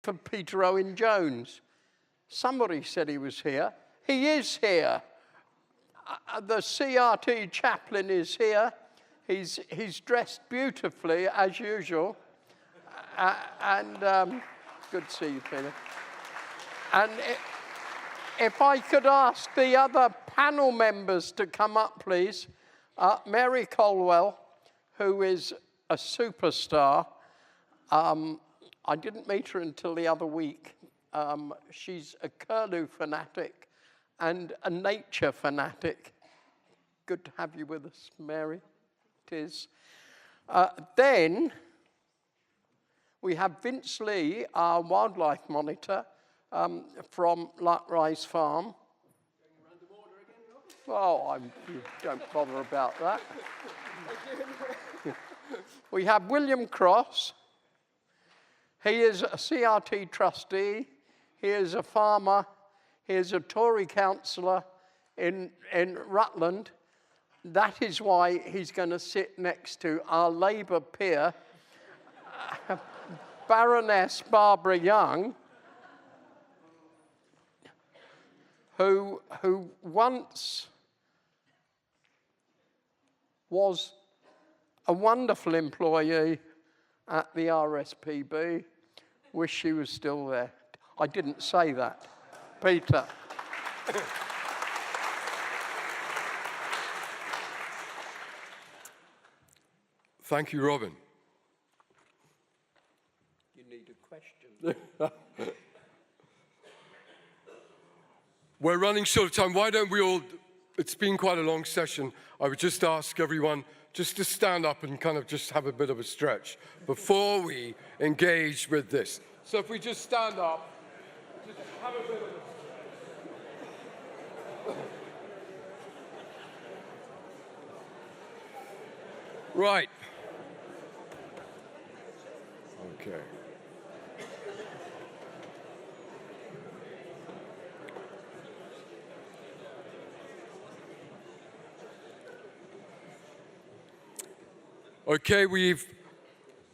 for Peter Owen-Jones. Somebody said he was here. He is here. The CRT chaplain is here. He's dressed beautifully, as usual. Good to see you, Peter. And if I could ask the other panel members to come up, please. Mary Colwell, who is a superstar. I didn't meet her until the other week. She's a curlew fanatic and a nature fanatic. Good to have you with us, Mary. It is. Then we have Vince Lee, our wildlife monitor from Larkrise Farm. Oh, you don't bother about that. We have William Cross. He is a CRT trustee. He is a farmer. He is a Tory councillor in Rutland. That is why he's going to sit next to our Labour peer, Baroness Barbara Young, who once was a wonderful employee at the RSPB. Wish she was still there. I didn't say that. Peter. Thank you, Robin. You need a question. We're running short of time. Why don't we all, it's been quite a long session. I would just ask everyone just to stand up and kind of just have a bit of a stretch before we engage with this. So if we just stand up, just have a bit of a stretch. Right. Okay. Okay,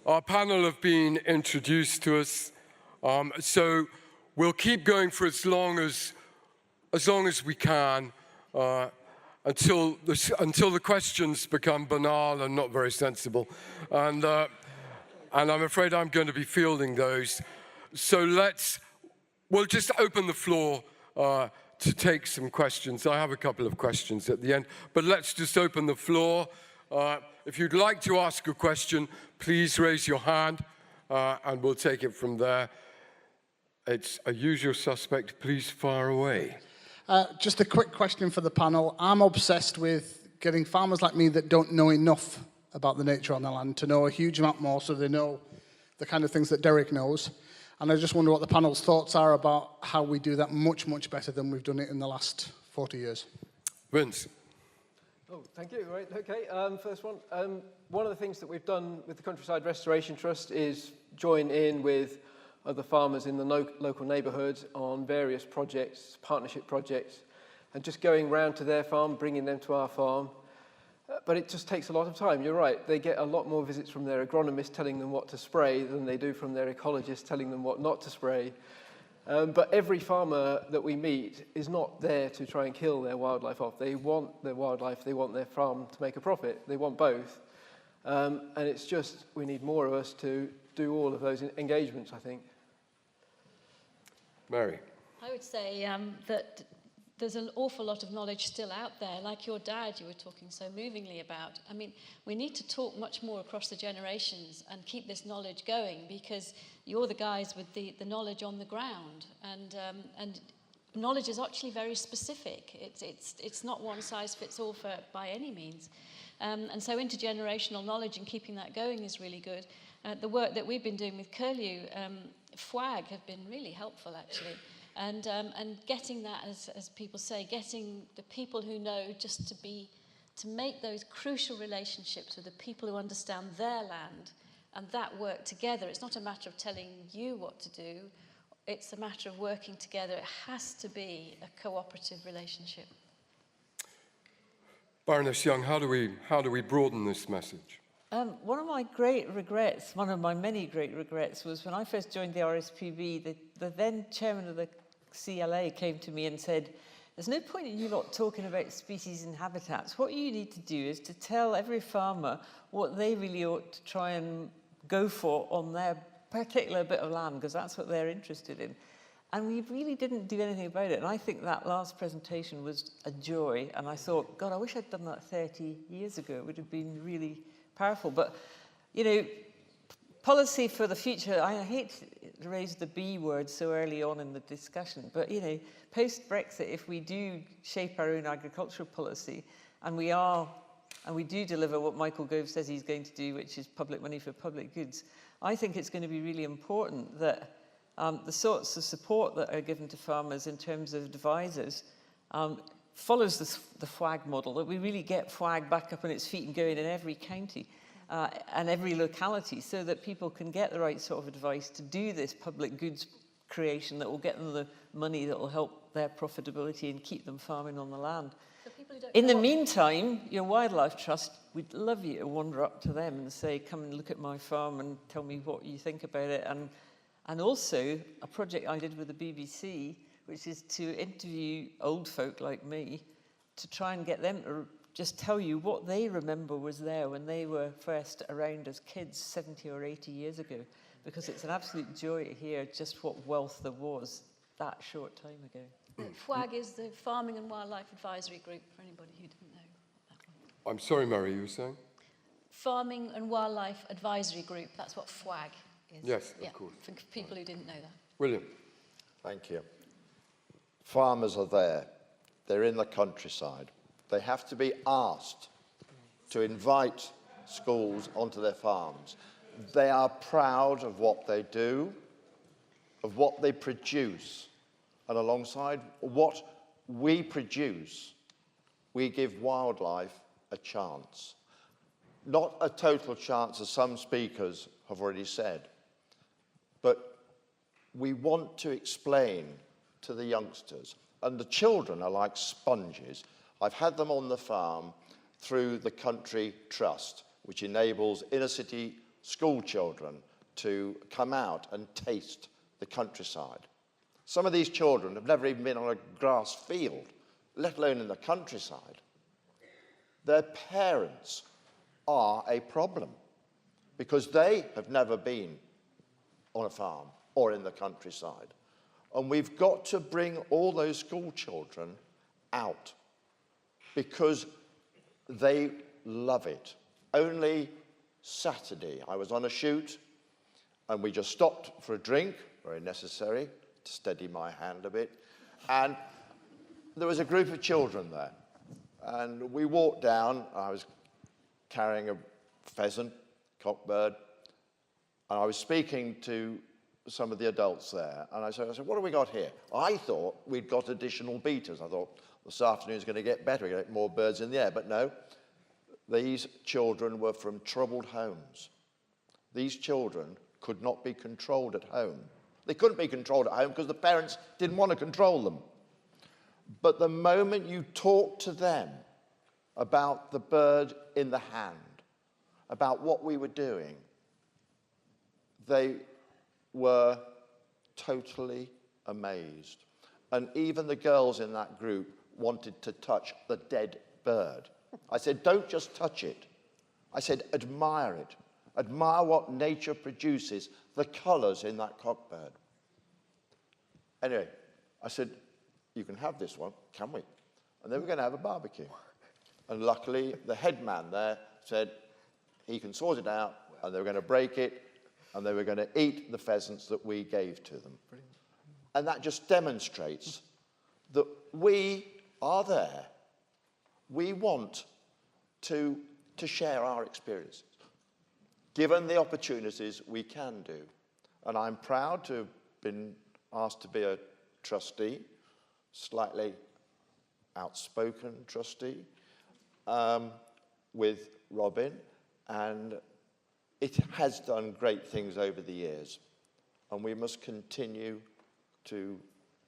our panel have been introduced to us, so we'll keep going for as long as we can until the questions become banal and not very sensible, and I'm afraid I'm going to be fielding those. So we'll just open the floor to take some questions. I have a couple of questions at the end, but let's just open the floor. If you'd like to ask a question, please raise your hand and we'll take it from there. It's a usual suspect. Please fire away. Just a quick question for the panel. I'm obsessed with getting farmers like me that don't know enough about the nature on the land to know a huge amount more so they know the kind of things that Derek knows. And I just wonder what the panel's thoughts are about how we do that much, much better than we've done it in the last 40 years. Vince. Oh, thank you. Right, okay. First one. One of the things that we've done with the Countryside Restoration Trust is join in with other farmers in the local neighbourhoods on various projects, partnership projects, and just going round to their farm, bringing them to our farm. But it just takes a lot of time. You're right. They get a lot more visits from their agronomist telling them what to spray than they do from their ecologist telling them what not to spray. But every farmer that we meet is not there to try and kill their wildlife off. They want their wildlife, they want their farm to make a profit. They want both. And it's just, we need more of us to do all of those engagements, I think. Mary. I would say that there's an awful lot of knowledge still out there, like your dad you were talking so movingly about. I mean, we need to talk much more across the generations and keep this knowledge going, because you're the guys with the knowledge on the ground, and knowledge is actually very specific. It's not one size fits all by any means. And so intergenerational knowledge and keeping that going is really good. The work that we've been doing with curlew, FWAG, have been really helpful actually. And getting that, as people say, getting the people who know just to make those crucial relationships with the people who understand their land, and that work together. It's not a matter of telling you what to do, it's a matter of working together. It has to be a cooperative relationship. Baroness Young, how do we broaden this message? One of my great regrets, one of my many great regrets, was when I first joined the RSPB, the then chairman of the CLA came to me and said, there's no point in you lot talking about species and habitats. What you need to do is to tell every farmer what they really ought to try and go for on their particular bit of land, because that's what they're interested in. And we really didn't do anything about it. And I think that last presentation was a joy. And I thought, God, I wish I'd done that 30 years ago. It would have been really powerful. But, you know, policy for the future, I hate to raise the B word so early on in the discussion, but, you know, post-Brexit, if we do shape our own agricultural policy, and we do deliver what Michael Gove says he's going to do, which is public money for public goods, I think it's going to be really important that the sorts of support that are given to farmers in terms of advisors follows the FWAG model, that we really get FWAG back up on its feet and going in every county and every locality, so that people can get the right sort of advice to do this public goods creation that will get them the money that will help their profitability and keep them farming on the land. So people who don't In the know meantime, your wildlife trust, we'd love you to wander up to them and say, come and look at my farm and tell me what you think about it. And also, a project I did with the BBC, which is to interview old folk like me, to try and get them to just tell you what they remember was there when they were first around as kids 70 or 80 years ago, because it's an absolute joy to hear just what wealth there was that short time ago. FWAG is the Farming and Wildlife Advisory Group, for anybody who didn't know what that was. I'm sorry, Mary, you were saying? Farming and Wildlife Advisory Group, that's what FWAG is. Yes, of course. For people who didn't know that. William. Thank you. Farmers are there. They're in the countryside. They have to be asked to invite schools onto their farms. They are proud of what they do, of what they produce, and alongside what we produce, we give wildlife a chance. Not a total chance, as some speakers have already said, but we want to explain to the youngsters, and the children are like sponges. I've had them on the farm through the Country Trust, which enables inner city school children to come out and taste the countryside. Some of these children have never even been on a grass field, let alone in the countryside. Their parents are a problem because they have never been on a farm or in the countryside. And we've got to bring all those school children out because they love it. Only Saturday, I was on a shoot and we just stopped for a drink, very necessary, to steady my hand a bit. And there was a group of children there. And we walked down, I was carrying a pheasant, cockbird, and I was speaking to some of the adults there. And I said, what have we got here? I thought we'd got additional beaters. I thought this afternoon's going to get better, we're going to get more birds in the air. But no, these children were from troubled homes. These children could not be controlled at home. They couldn't be controlled at home because the parents didn't want to control them. But the moment you talk to them about the bird in the hand, about what we were doing, they were totally amazed. And even the girls in that group wanted to touch the dead bird. I said, don't just touch it. I said, admire it. Admire what nature produces, the colours in that cockbird. Anyway, I said, you can have this one, can we? And then we're going to have a barbecue. And luckily, the head man there said he can sort it out, and they were going to break it, and they were going to eat the pheasants that we gave to them. Brilliant. And that just demonstrates that we are there. We want to share our experiences. Given the opportunities, we can do. And I'm proud to have been asked to be a trustee, slightly outspoken trustee, with Robin, and it has done great things over the years. And we must continue to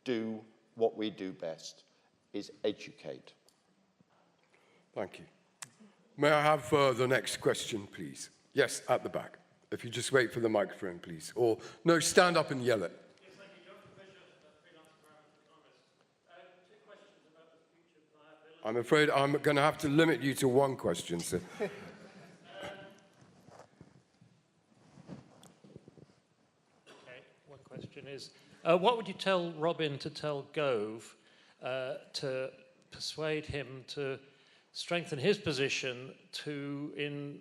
do what we do best, is educate. Thank you. May I have the next question, please? Yes, at the back. If you just wait for the microphone, please. Or, no, stand up and yell it. I'm afraid I'm going to have to limit you to one question, sir. Okay, one question is, what would you tell Robin to tell Gove to persuade him to strengthen his position in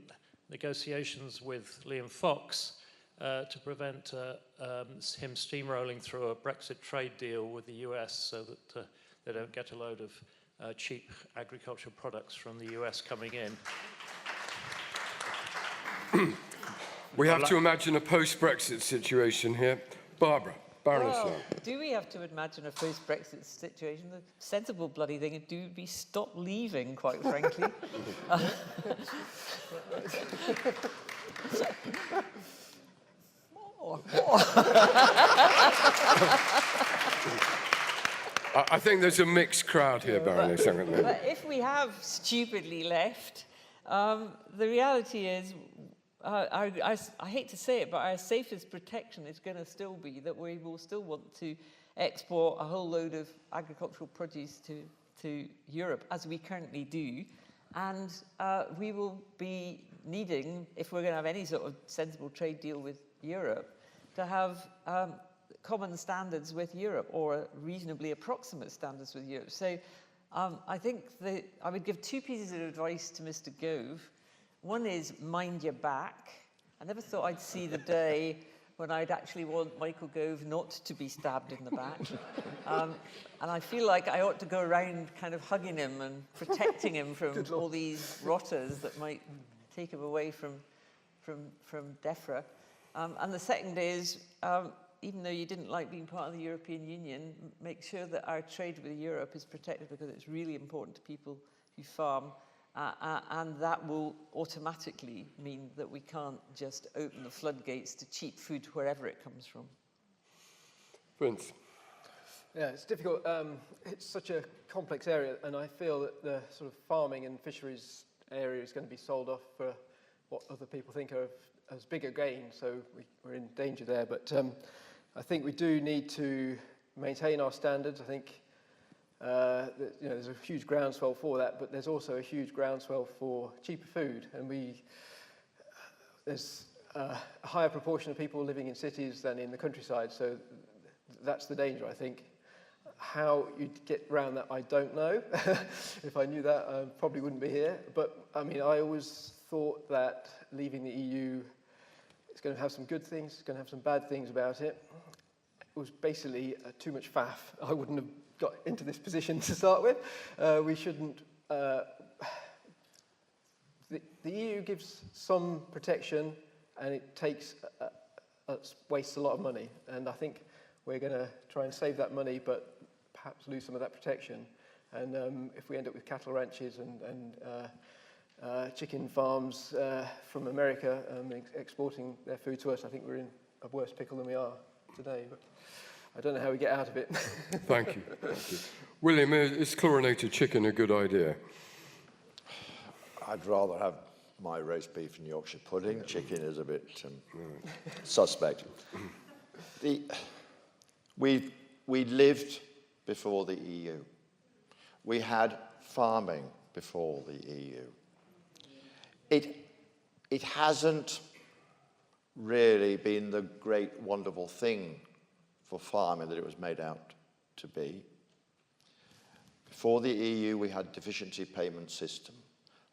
negotiations with Liam Fox to prevent him steamrolling through a Brexit trade deal with the US so that they don't get a load of cheap agricultural products from the US coming in? We have to imagine a post-Brexit situation here. Baroness. Well, do we have to imagine a post-Brexit situation? The sensible bloody thing would do be stop leaving, quite frankly. I think there's a mixed crowd here, Baroness. But if we have stupidly left, the reality is, I hate to say it, but our safest protection is going to still be that we will still want to export a whole load of agricultural produce to Europe, as we currently do. And we will be needing, if we're going to have any sort of sensible trade deal with Europe, to have common standards with Europe, or reasonably approximate standards with Europe. So I think I would give two pieces of advice to Mr. Gove. One is mind your back. I never thought I'd see the day when I'd actually want Michael Gove not to be stabbed in the back. And I feel like I ought to go around kind of hugging him and protecting him from all these rotters that might take him away from DEFRA. And the second is, even though you didn't like being part of the European Union, make sure that our trade with Europe is protected, because it's really important to people who farm. And that will automatically mean that we can't just open the floodgates to cheap food wherever it comes from. Prince. Yeah, it's difficult. It's such a complex area, and I feel that the sort of farming and fisheries area is going to be sold off for what other people think of as bigger gain, so we're in danger there. But I think we do need to maintain our standards. I think there's a huge groundswell for that, but there's also a huge groundswell for cheaper food, and there's a higher proportion of people living in cities than in the countryside, so that's the danger, I think. How you'd get around that, I don't know. If I knew that, I probably wouldn't be here. But I mean, I always thought that leaving the EU is going to have some good things, it's going to have some bad things about it. It was basically too much faff. I wouldn't have got into this position to start with. We shouldn't. The EU gives some protection, and it wastes a lot of money. And I think we're going to try and save that money, but perhaps lose some of that protection. And if we end up with cattle ranches and chicken farms from America exporting their food to us, I think we're in a worse pickle than we are today. But I don't know how we get out of it. Thank you. Thank you. William, is chlorinated chicken a good idea? I'd rather have my roast beef and Yorkshire pudding. Chicken is a bit suspect. We lived before the EU. We had farming before the EU. It hasn't really been the great, wonderful thing for farming that it was made out to be. Before the EU, we had a deficiency payment system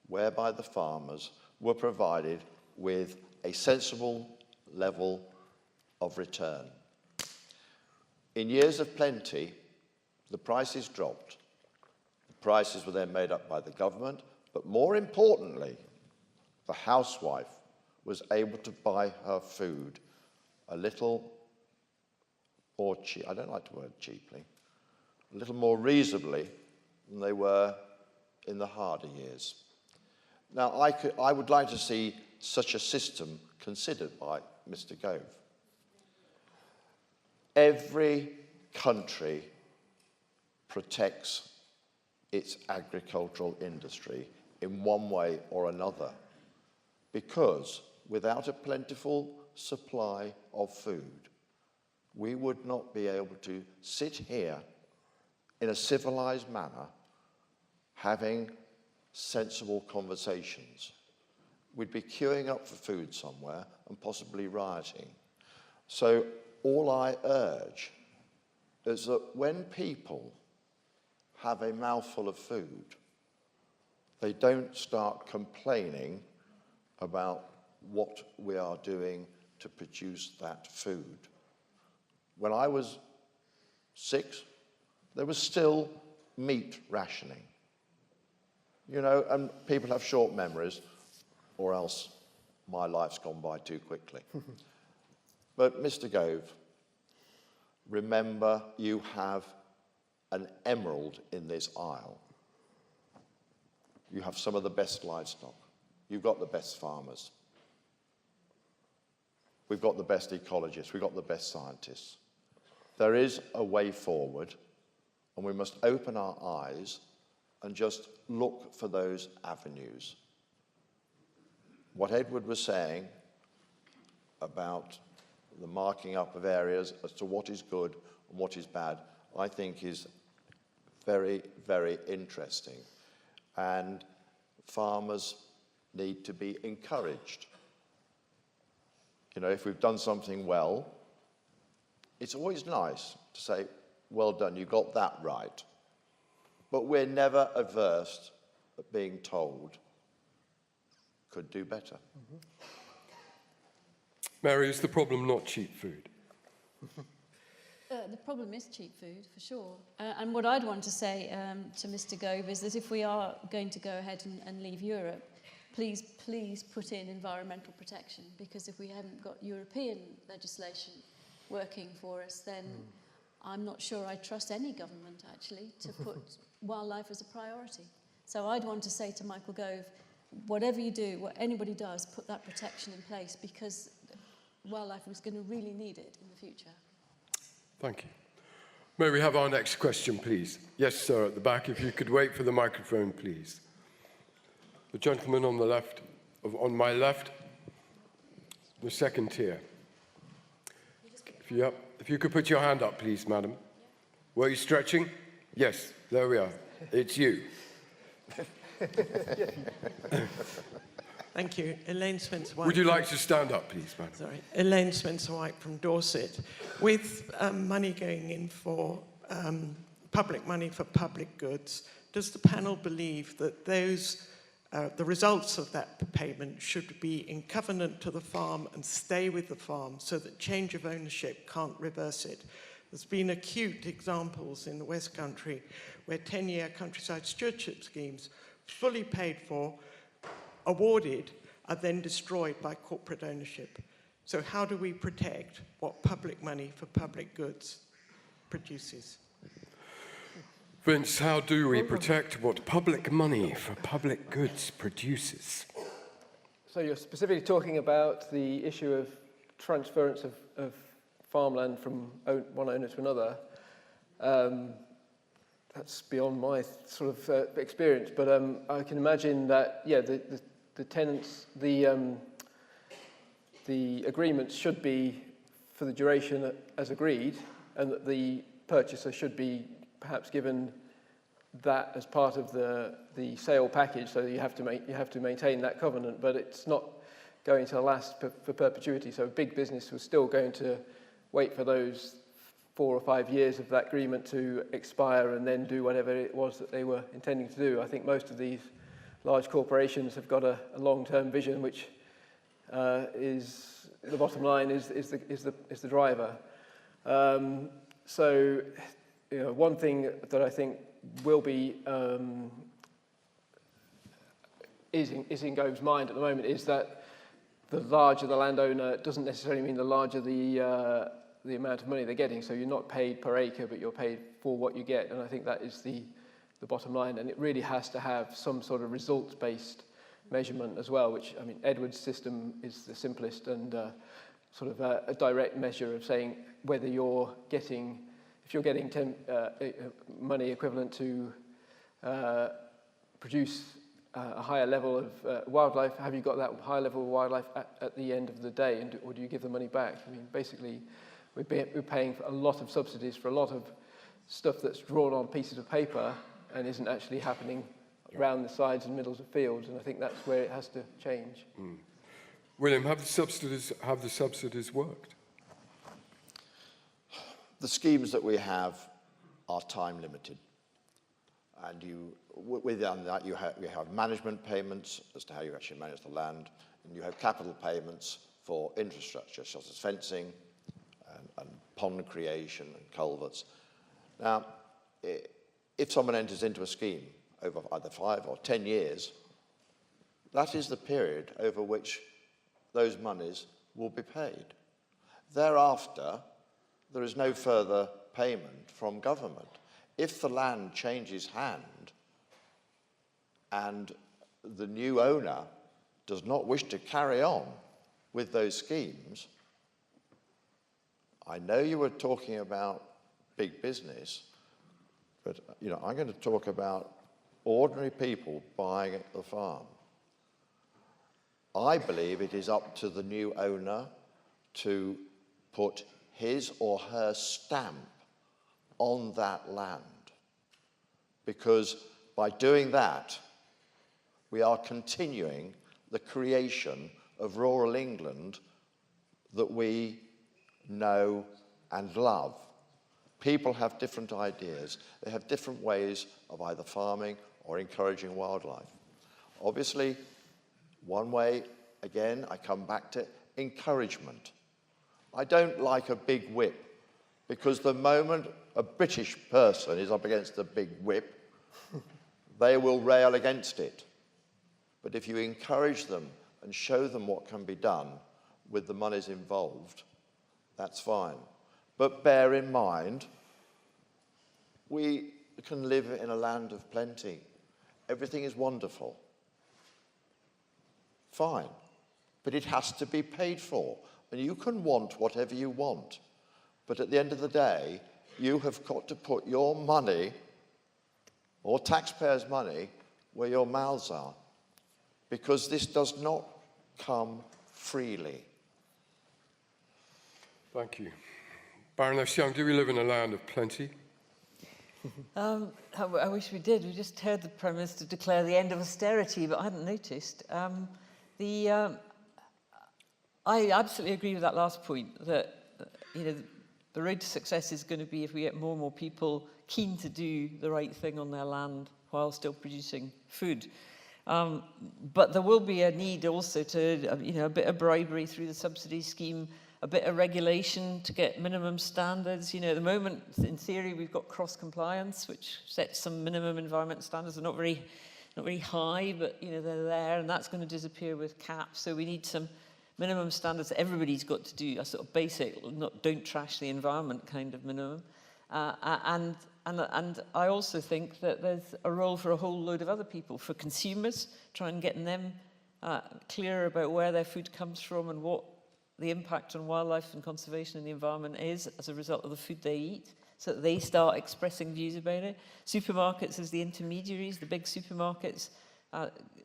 whereby the farmers were provided with a sensible level of return. In years of plenty, the prices dropped. The prices were then made up by the government, but more importantly, the housewife was able to buy her food a little more cheap, I don't like the word cheaply, a little more reasonably than they were in the harder years. Now, I would like to see such a system considered by Mr. Gove. Every country protects its agricultural industry in one way or another, because without a plentiful supply of food, we would not be able to sit here in a civilized manner having sensible conversations. We'd be queuing up for food somewhere and possibly rioting. So all I urge is that when people have a mouthful of food, they don't start complaining about what we are doing to produce that food. When I was 6, there was still meat rationing. You know, and people have short memories, or else my life's gone by too quickly. But Mr. Gove, remember you have an emerald in this isle. You have some of the best livestock. You've got the best farmers. We've got the best ecologists. We've got the best scientists. There is a way forward, and we must open our eyes and just look for those avenues. What Edward was saying about the marking up of areas as to what is good and what is bad, I think is very, very interesting. And farmers need to be encouraged. You know, if we've done something well, it's always nice to say, well done, you got that right. But we're never averse at being told, could do better. Mary, is the problem not cheap food? The problem is cheap food, for sure. And what I'd want to say to Mr. Gove is that if we are going to go ahead and leave Europe, please put in environmental protection, because if we haven't got European legislation working for us, then I'm not sure I trust any government, actually, to put wildlife as a priority. So I'd want to say to Michael Gove, whatever you do, what anybody does, put that protection in place, because wildlife is going to really need it in the future. Thank you. May we have our next question, please? Yes, sir, at the back. If you could wait for the microphone, please. The gentleman on the left, on my left, the second tier. If you could put your hand up, please, madam. Were you stretching? Yes, there we are. It's you. Thank you. Elaine Spencer-White. Would you like to stand up, please, madam? Sorry. Elaine Spencer-White from Dorset. With money going in for public money for public goods, does the panel believe that those the results of that payment should be in covenant to the farm and stay with the farm so that change of ownership can't reverse it? There's been acute examples in the West Country where 10-year countryside stewardship schemes, fully paid for, awarded, are then destroyed by corporate ownership. So how do we protect what public money for public goods produces? Vince, how do we protect what public money for public goods produces? So you're specifically talking about the issue of transference of farmland from one owner to another. That's beyond my sort of experience, but I can imagine that, yeah, the tenants, the agreements should be for the duration as agreed, and that the purchaser should be perhaps given that as part of the sale package, so that you have to maintain that covenant, but it's not going to last for perpetuity. So big business was still going to wait for those 4 or 5 years of that agreement to expire and then do whatever it was that they were intending to do. I think most of these large corporations have got a long-term vision, which is the bottom line is the driver. So, you know, one thing that I think will be is in Gove's mind at the moment is that the larger the landowner doesn't necessarily mean the larger the amount of money they're getting. So you're not paid per acre, but you're paid for what you get, and I think that is the bottom line. And it really has to have some sort of results-based measurement as well, which, I mean, Edward's system is the simplest and sort of a direct measure of saying whether you're getting, if you're getting money equivalent to produce a higher level of wildlife? Have you got that higher level of wildlife at the end of the day, or do you give the money back? I mean, basically, we're paying for a lot of subsidies for a lot of stuff that's drawn on pieces of paper and isn't actually happening around the sides and middles of fields, and I think that's where it has to change. William, have the subsidies worked? The schemes that we have are time limited. And within that, you have management payments as to how you actually manage the land, and you have capital payments for infrastructure, such as fencing and pond creation and culverts. Now, if someone enters into a scheme over either 5 or 10 years, that is the period over which those monies will be paid. Thereafter, there is no further payment from government. If the land changes hand and the new owner does not wish to carry on with those schemes, I know you were talking about big business, but I'm going to talk about ordinary people buying the farm. I believe it is up to the new owner to put his or her stamp on that land, because by doing that, we are continuing the creation of rural England that we know and love. People have different ideas. They have different ways of either farming or encouraging wildlife. Obviously, one way, again, I come back to encouragement. I don't like a big whip, because the moment a British person is up against a big whip, they will rail against it. But if you encourage them and show them what can be done with the monies involved, that's fine. But bear in mind, we can live in a land of plenty. Everything is wonderful. Fine. But it has to be paid for. And you can want whatever you want. But at the end of the day, you have got to put your money, or taxpayers' money, where your mouths are. Because this does not come freely. Thank you. Baroness Young, do we live in a land of plenty? I wish we did. We just heard the Prime Minister declare the end of austerity, but I hadn't noticed. I absolutely agree with that last point, that the road to success is going to be if we get more and more people keen to do the right thing on their land while still producing food. But there will be a need also to, a bit of bribery through the subsidy scheme, a bit of regulation to get minimum standards. At the moment, in theory, we've got cross-compliance, which sets some minimum environmental standards. They're not very high, but they're there, and that's going to disappear with caps. So we need some minimum standards that everybody's got to do, a sort of basic, don't trash the environment kind of minimum. And I also think that there's a role for a whole load of other people, for consumers, trying getting them clearer about where their food comes from and what the impact on wildlife and conservation and the environment is as a result of the food they eat, so that they start expressing views about it. Supermarkets as the intermediaries, the big supermarkets,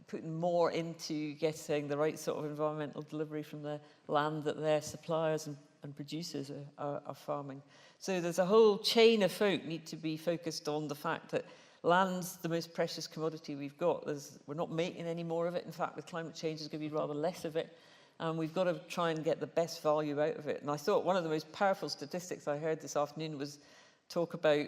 putting more into getting the right sort of environmental delivery from the land that their suppliers and producers are farming. So there's a whole chain of folk need to be focused on the fact that land's the most precious commodity we've got. We're not making any more of it. In fact, with climate change, there's going to be rather less of it. And we've got to try and get the best value out of it. And I thought one of the most powerful statistics I heard this afternoon was talk about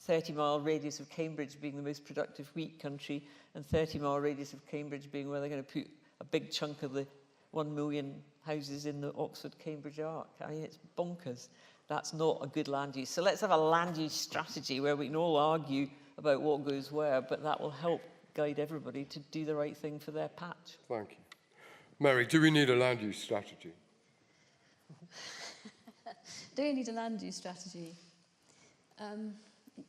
30-mile radius of Cambridge being the most productive wheat country, and 30-mile radius of Cambridge being where they're going to put a big chunk of the 1 million houses in the Oxford-Cambridge arc. I mean, it's bonkers. That's not a good land use. So let's have a land use strategy where we can all argue about what goes where, but that will help guide everybody to do the right thing for their patch. Thank you. Mary, do we need a land use strategy? Do we need a land use strategy?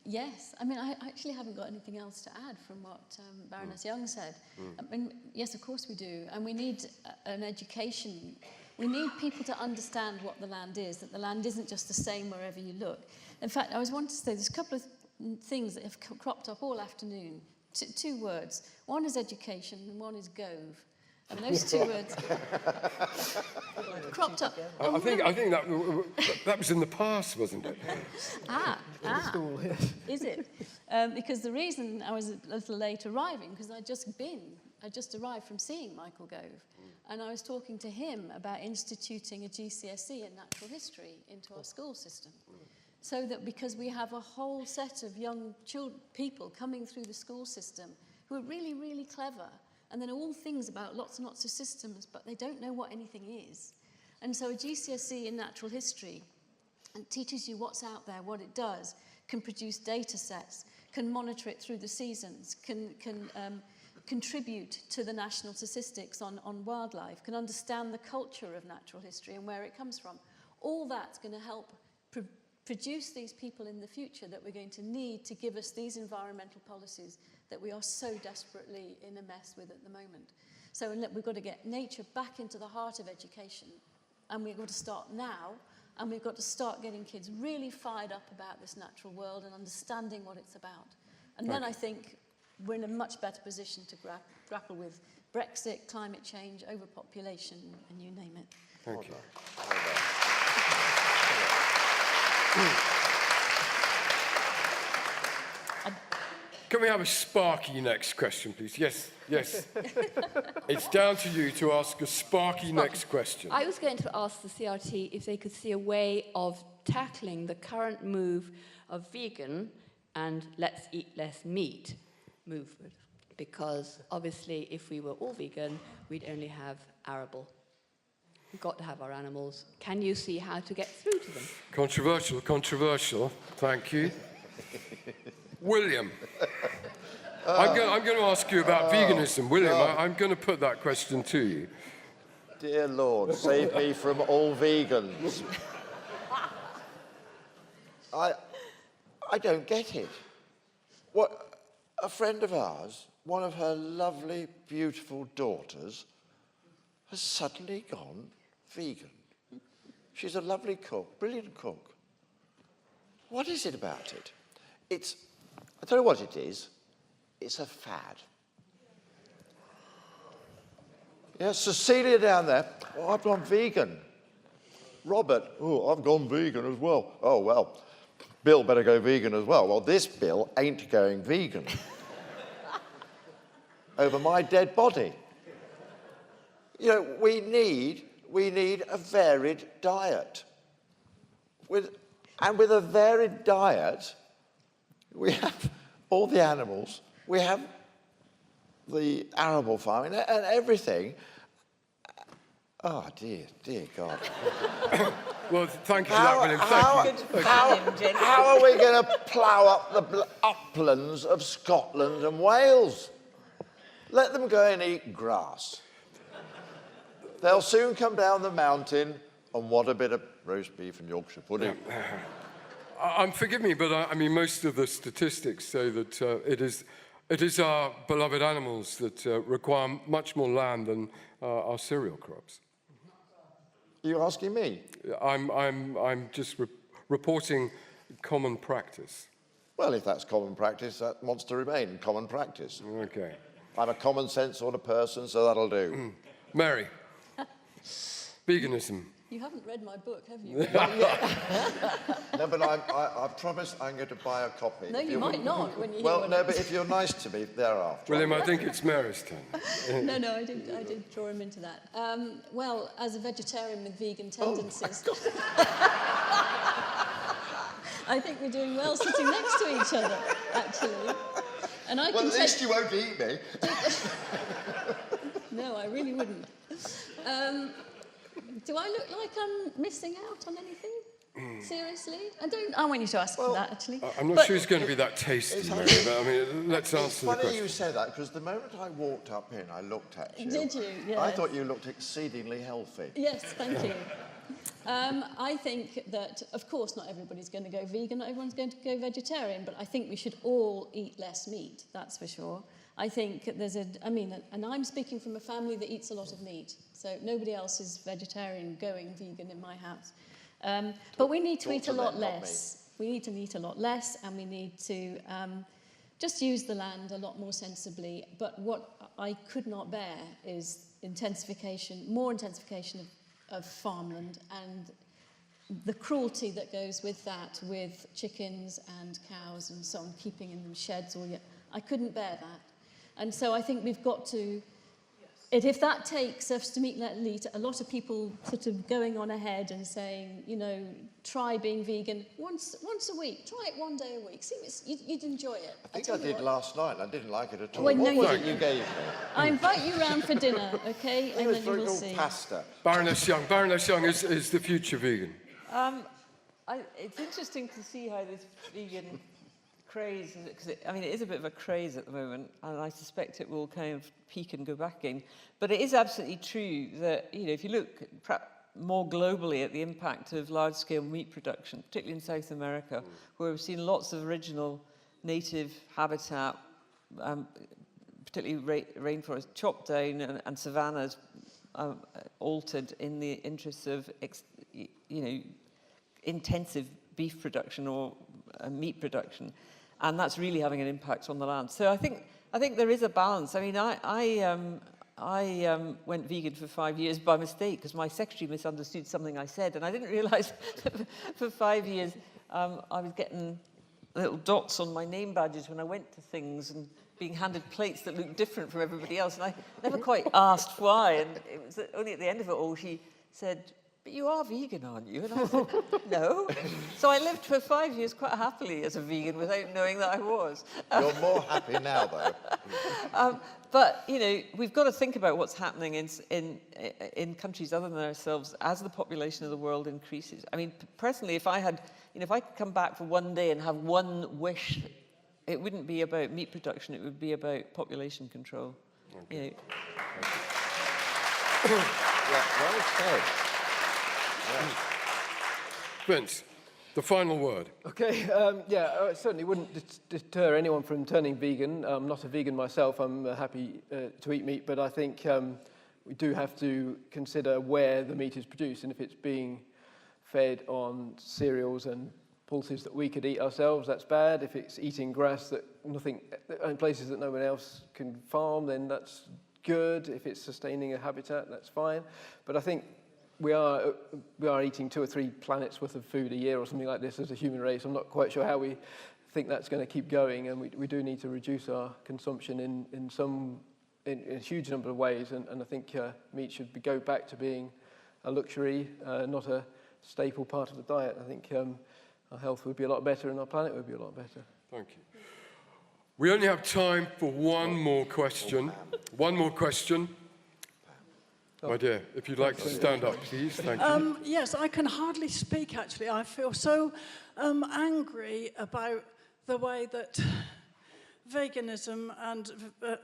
Yes. I mean, I actually haven't got anything else to add from what Baroness Young said. I mean, yes, of course we do. And we need an education. We need people to understand what the land is, that the land isn't just the same wherever you look. In fact, I was wanting to say there's a couple of things that have cropped up all afternoon. two words. One is education and one is Gove. And those two words cropped up. I think that was in the past, wasn't it? Is it? Because the reason I was a little late arriving, because I just arrived from seeing Michael Gove, and I was talking to him about instituting a GCSE in natural history into our school system. So that because we have a whole set of young people coming through the school system who are really, really clever, and they know all things about lots and lots of systems, but they don't know what anything is. And so a GCSE in natural history teaches you what's out there, what it does, can produce data sets, can monitor it through the seasons, can contribute to the national statistics on wildlife, can understand the culture of natural history and where it comes from. All that's going to help produce these people in the future that we're going to need to give us these environmental policies that we are so desperately in a mess with at the moment. So we've got to get nature back into the heart of education, and we've got to start now, and we've got to start getting kids really fired up about this natural world and understanding what it's about. And then I think we're in a much better position to grapple with Brexit, climate change, overpopulation, and you name it. Thank you. Can we have a sparky next question, please? Yes, yes. It's down to you to ask a sparky next question. I was going to ask the CRT if they could see a way of tackling the current move of vegan and let's eat less meat movement. Because obviously, if we were all vegan, we'd only have arable. We've got to have our animals. Can you see how to get through to them? Controversial, controversial. Thank you. William, I'm going to ask you about veganism. William, I'm going to put that question to you. Dear Lord, save me from all vegans. I don't get it. What, a friend of ours, one of her lovely, beautiful daughters, has suddenly gone vegan. She's a lovely cook, brilliant cook. What is it about it? I don't know what it is. It's a fad. Yeah, Cecilia down there, oh, I've gone vegan. Robert, oh, I've gone vegan as well. Oh, well, Bill better go vegan as well. Well, this Bill ain't going vegan. Over my dead body. You know, we need a varied diet. With a varied diet, we have all the animals, we have the arable farming and everything. Oh, dear God. Well, thank you for that, William. How are we going to plough up the uplands of Scotland and Wales? Let them go and eat grass. They'll soon come down the mountain and what a bit of roast beef and Yorkshire pudding. Forgive me, but I mean, most of the statistics say that it is our beloved animals that require much more land than our cereal crops. Are you asking me? I'm just reporting common practice. Well, if that's common practice, that wants to remain common practice. Okay. I'm a common sense sort of person, so that'll do. Mary, veganism. You haven't read my book, have you? No, but I promise I'm going to buy a copy. No, you might not when you hear Well, no, but if you're nice to me thereafter. William, I think it's Mary's turn. No, I did draw him into that. Well, as a vegetarian with vegan tendencies, I think we're doing well sitting next to each other, actually. And I well, at least you won't eat me. No, I really wouldn't. Do I look like I'm missing out on anything? Seriously? I want you to ask for that, actually. I'm not sure it's going to be that tasty, Mary, but I mean, let's answer the question. It's funny you say that, because the moment I walked up in, I looked at you. Did you? Yes. I thought you looked exceedingly healthy. Yes, thank you. I think that, of course, not everybody's going to go vegan, not everyone's going to go vegetarian, but I think we should all eat less meat, that's for sure. I think and I'm speaking from a family that eats a lot of meat, so nobody else is vegetarian going vegan in my house. But we need to eat a lot less. We need to eat a lot less, and we need to just use the land a lot more sensibly. But what I could not bear is more intensification of farmland and the cruelty that goes with that, with chickens and cows and so on, keeping in sheds all year. I couldn't bear that. And so I think we've got to, if that takes us to meet that elite, a lot of people sort of going on ahead and saying, you know, try being vegan once a week, try it one day a week, see, you'd enjoy it. I think I did last night and I didn't like it at all. Well, What no, was you it you gave me? I invite you round for dinner, okay? It And was then you will all see. pasta. Baroness Young is the future vegan. It's interesting to see how this vegan craze, because it is a bit of a craze at the moment, and I suspect it will kind of peak and go back again. But it is absolutely true that, you know, if you look more globally at the impact of large-scale meat production, particularly in South America, where we've seen lots of original native habitat, particularly rainforest, chopped down and savannas altered in the interests of, intensive beef production or meat production, and that's really having an impact on the land. So I think there is a balance. I mean, I went vegan for 5 years by mistake because my secretary misunderstood something I said, and I didn't realise for 5 years I was getting little dots on my name badges when I went to things and being handed plates that looked different from everybody else, and I never quite asked why. And it was only at the end of it all she said, "But you are vegan, aren't you?" And I said, "No." So I lived for 5 years quite happily as a vegan without knowing that I was. You're more happy now, though. But, you know, we've got to think about what's happening in countries other than ourselves as the population of the world increases. I mean, personally, if I could come back for one day and have one wish, it wouldn't be about meat production, it would be about population control. Okay. You know. Yeah, well said. Yeah. Vince, the final word. Okay, I certainly wouldn't deter anyone from turning vegan. I'm not a vegan myself. I'm happy to eat meat, but I think we do have to consider where the meat is produced, and if it's being fed on cereals and pulses that we could eat ourselves, that's bad. If it's eating grass in places that no one else can farm, then that's good. If it's sustaining a habitat, that's fine. But I think we are eating 2 or 3 planets worth of food a year or something like this as a human race. I'm not quite sure how we think that's going to keep going, and we do need to reduce our consumption in a huge number of ways, and I think meat should go back to being a luxury, not a staple part of the diet. I think our health would be a lot better and our planet would be a lot better. Thank you. We only have time for one more question. One more question. My dear, if you'd like to stand up, please. Thank you. Yes, I can hardly speak, actually. I feel so angry about the way that veganism and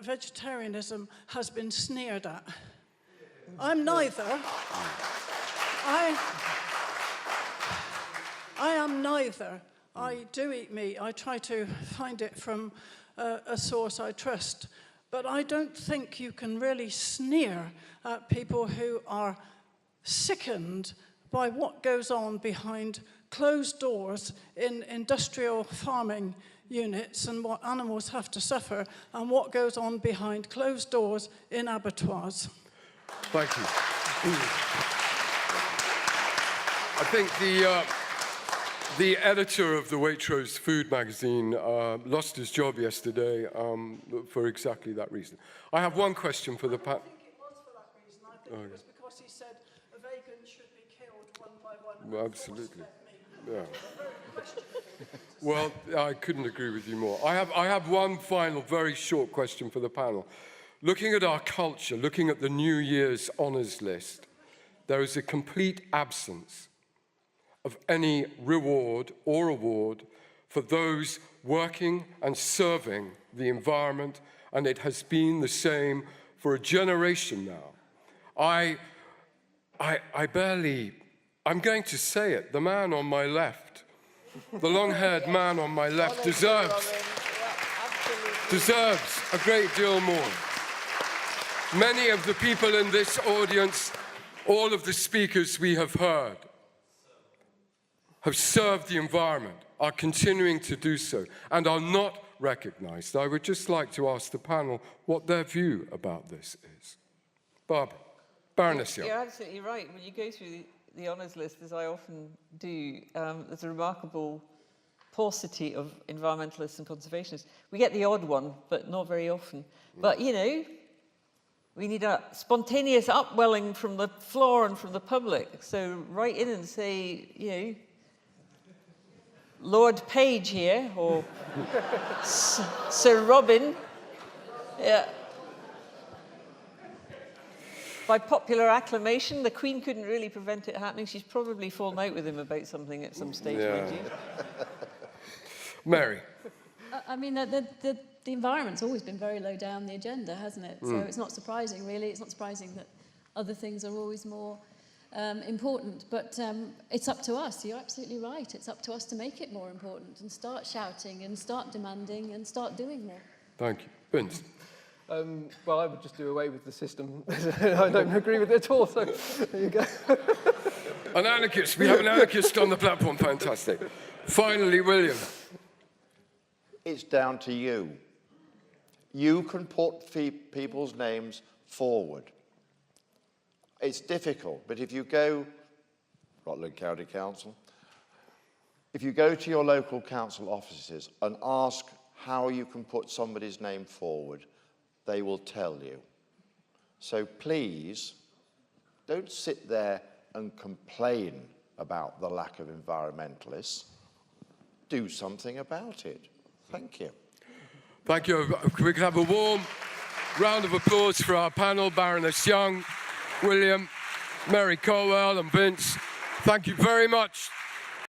vegetarianism has been sneered at. I'm neither. I am neither. I do eat meat. I try to find it from a source I trust. But I don't think you can really sneer at people who are sickened by what goes on behind closed doors in industrial farming units and what animals have to suffer and what goes on behind closed doors in abattoirs. Thank you. I think the editor of the Waitrose food magazine lost his job yesterday for exactly that reason. I have one question for the panel. I think it was for that reason. I think it was because he said a vegan should be killed one by one. Well, absolutely. Yeah. Well, I couldn't agree with you more. I have one final, very short question for the panel. Looking at our culture, looking at the New Year's honours list, there is a complete absence of any reward or award for those working and serving the environment, and it has been the same for a generation now. I'm going to say it, the man on my left, the long-haired man on my left deserves a great deal more. Many of the people in this audience, all of the speakers we have heard, have served the environment, are continuing to do so, and are not recognised. I would just like to ask the panel what their view about this is. Barbara, Baroness Young. You're absolutely right. When you go through the honours list, as I often do, there's a remarkable paucity of environmentalists and conservationists. We get the odd one, but not very often. But, you know, we need a spontaneous upwelling from the floor and from the public. So write in and say, you know, Lord Page here, or Sir Robin. Yeah. By popular acclamation, the Queen couldn't really prevent it happening. She's probably fallen out with him about something at some stage, mind you. Mary. I mean, the environment's always been very low down the agenda, hasn't it? So it's not surprising, really. It's not surprising that other things are always more important. But it's up to us. You're absolutely right. It's up to us to make it more important and start shouting and start demanding and start doing more. Thank you. Vince. Well, I would just do away with the system. I don't agree with it at all, so there you go. An anarchist. We have an anarchist on the platform. Fantastic. Finally, William. It's down to you. You can put people's names forward. It's difficult, but if you go, Rutland County Council, if you go to your local council offices and ask how you can put somebody's name forward, they will tell you. So please, don't sit there and complain about the lack of environmentalists. Do something about it. Thank you. Thank you. We can have a warm round of applause for our panel, Baroness Young, William, Mary Colwell and Vince. Thank you very much